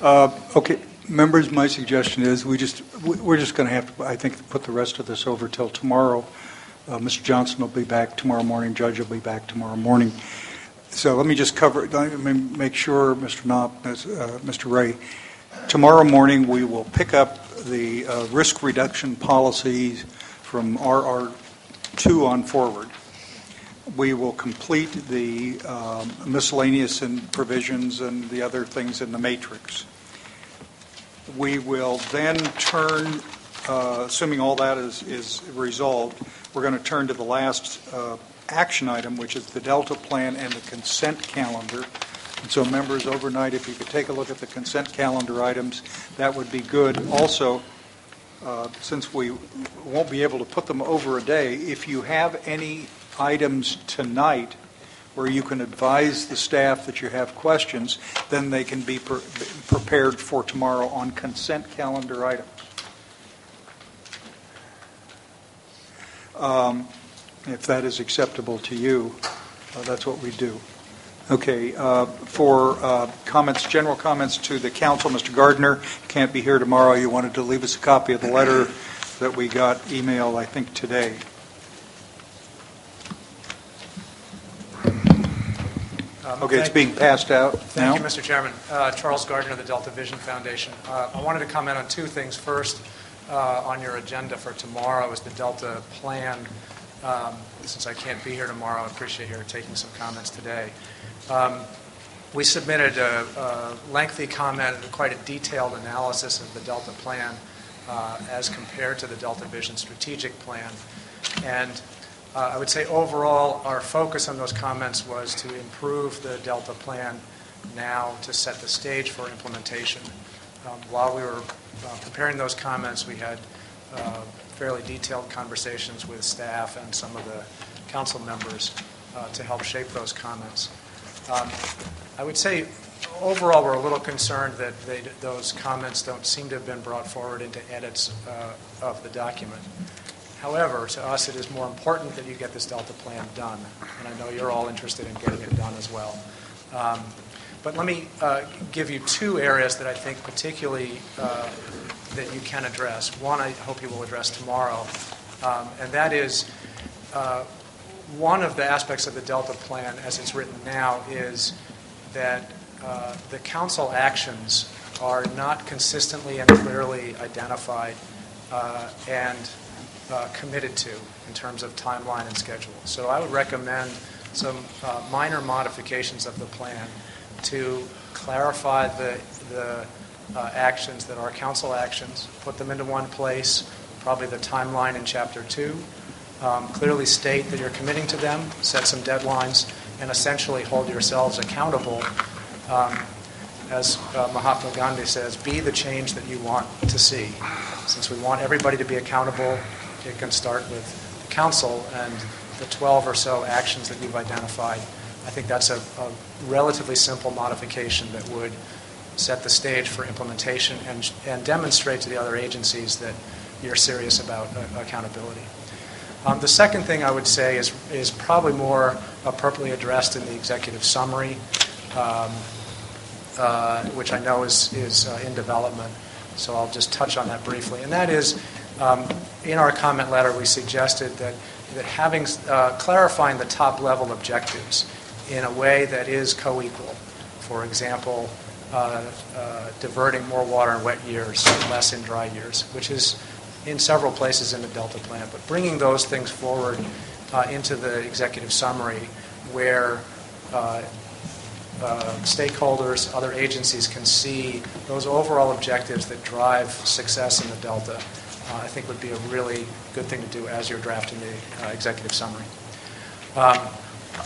Okay, members, my suggestion is we're just going to have to, I think, put the rest of this over till tomorrow. Mr. Johnson will be back tomorrow morning. Judge will be back tomorrow morning. So let me just make sure, Mr. Knopp, Mr. Ray, tomorrow morning we will pick up the risk reduction policies from RR2 on forward. We will complete the miscellaneous and provisions and the other things in the matrix. We will then turn, assuming all that is resolved, we're going to turn to the last action item, which is the Delta Plan and the consent calendar. And so members, overnight, if you could take a look at the consent calendar items, that would be good. Also, since we won't be able to put them over a day, if you have any items tonight where you can advise the staff that you have questions, then they can be prepared for tomorrow on consent calendar items. If that is acceptable to you, that's what we do. Okay, for comments, general comments to the council, Mr. Gardner can't be here tomorrow. You wanted to leave us a copy of the letter that we got email, I think, today. Okay, it's being passed out now. Thank you, Mr. Chairman. Charles Gardner of the Delta Vision Foundation. I wanted to comment on two things. First, on your agenda for tomorrow is the Delta Plan. Since I can't be here tomorrow, I appreciate your taking some comments today. We submitted a lengthy comment and quite a detailed analysis of the Delta Plan as compared to the Delta Vision Strategic Plan. And I would say overall our focus on those comments was to improve the Delta Plan now to set the stage for implementation. While we were preparing those comments, we had fairly detailed conversations with staff and some of the council members to help shape those comments. I would say overall we're a little concerned that those comments don't seem to have been brought forward into edits of the document. However, to us it is more important that you get this Delta Plan done, and I know you're all interested in getting it done as well. But let me give you two areas that I think particularly that you can address. One I hope you will address tomorrow, and that is one of the aspects of the Delta Plan as it's written now is that the council actions are not consistently and clearly identified and committed to in terms of timeline and schedule. So I would recommend some minor modifications of the plan to clarify the actions that are council actions, put them into one place, probably the timeline in Chapter 2, clearly state that you're committing to them, set some deadlines, and essentially hold yourselves accountable. As Mahatma Gandhi says, be the change that you want to see. Since we want everybody to be accountable, it can start with the council and the 12 or so actions that you've identified. I think that's a relatively simple modification that would set the stage for implementation and demonstrate to the other agencies that you're serious about accountability. The second thing I would say is probably more appropriately addressed in the executive summary, which I know is in development. So I'll just touch on that briefly. And that is, in our comment letter, we suggested that having clarifying the top level objectives in a way that is co-equal. For example, diverting more water in wet years, less in dry years, which is in several places in the Delta Plan. But bringing those things forward into the executive summary where stakeholders, other agencies can see those overall objectives that drive success in the Delta, I think would be a really good thing to do as you're drafting the executive summary.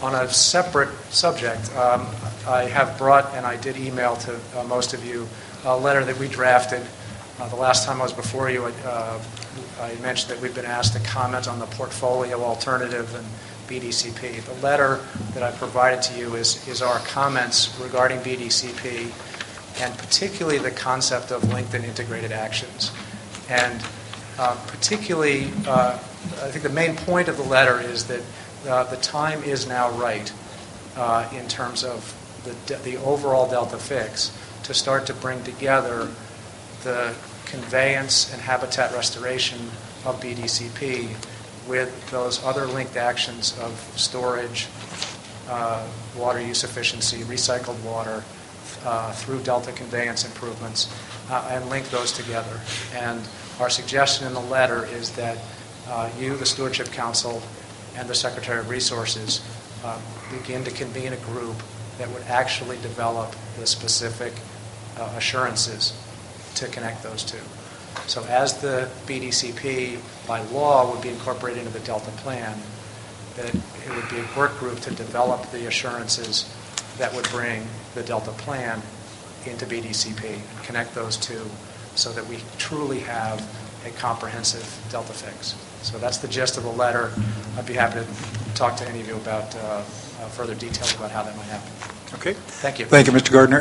On a separate subject, I have brought, and I did email to most of you, a letter that we drafted. The last time I was before you, I mentioned that we've been asked to comment on the portfolio alternative and BDCP. The letter that I provided to you is our comments regarding BDCP, and particularly the concept of linked and integrated actions. And particularly, I think the main point of the letter is that the time is now right in terms of the overall Delta fix to start to bring together the conveyance and habitat restoration of BDCP with those other linked actions of storage, water use efficiency, recycled water, through Delta conveyance improvements, and link those together. And our suggestion in the letter is that you, the Stewardship Council, and the Secretary of Resources begin to convene a group that would actually develop the specific assurances to connect those two. So as the BDCP, by law, would be incorporated into the Delta plan, that it would be a work group to develop the assurances that would bring the Delta plan into BDCP and connect those two so that we truly have a comprehensive Delta fix. So that's the gist of the letter. I'd be happy to talk to any of you about further details about how that might happen. Okay. Thank you. Thank you, Mr. Gardner.